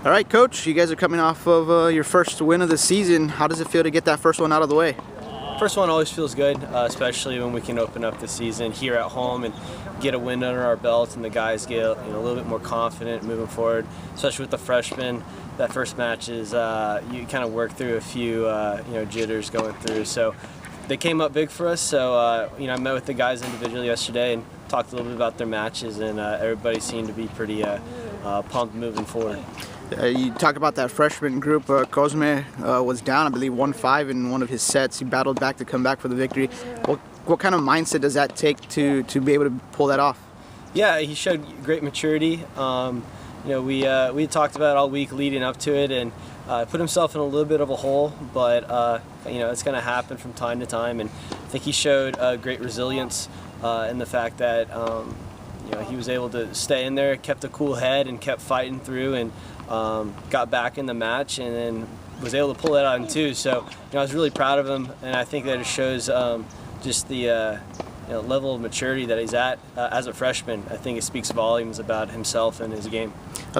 All right, Coach, you guys are coming off of your first win of the season. How does it feel to get that first one out of the way? First one always feels good, especially when we can open up the season here at home and get a win under our belts, and the guys get a little bit more confident moving forward, especially with the freshmen. That first match is you kind of work through a few jitters going through. So they came up big for us. So I met with the guys individually yesterday and talked a little bit about their matches, and everybody seemed to be pretty pumped moving forward. You talk about that freshman group. Cosme was down, I believe, 1-5 in one of his sets. He battled back to come back for the victory. What kind of mindset does that take to be able to pull that off? Yeah, he showed great maturity. We talked about it all week leading up to it, and put himself in a little bit of a hole, but it's going to happen from time to time. And I think he showed great resilience in the fact that he was able to stay in there, kept a cool head, and kept fighting through, and got back in the match, and then was able to pull that out in two. So I was really proud of him, and I think that it shows just the level of maturity that he's at as a freshman. I think it speaks volumes about himself and his game.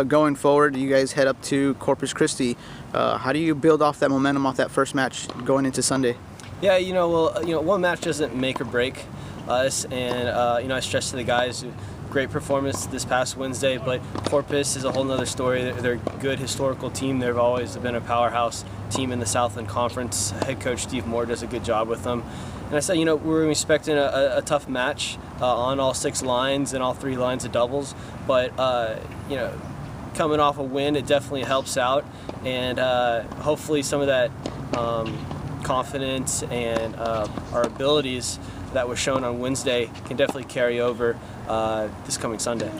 Going forward, you guys head up to Corpus Christi. How do you build off that momentum off that first match going into Sunday? Yeah, one match doesn't make or break us, and I stress to the guys, great performance this past Wednesday, but Corpus is a whole nother story. They're a good historical team. They've always been a powerhouse team in the Southland Conference. Head coach Steve Moore does a good job with them. And I said, we're expecting a tough match on all 6 lines and all 3 lines of doubles, but coming off a win, it definitely helps out, and hopefully some of that confidence and our abilities that was shown on Wednesday can definitely carry over this coming Sunday.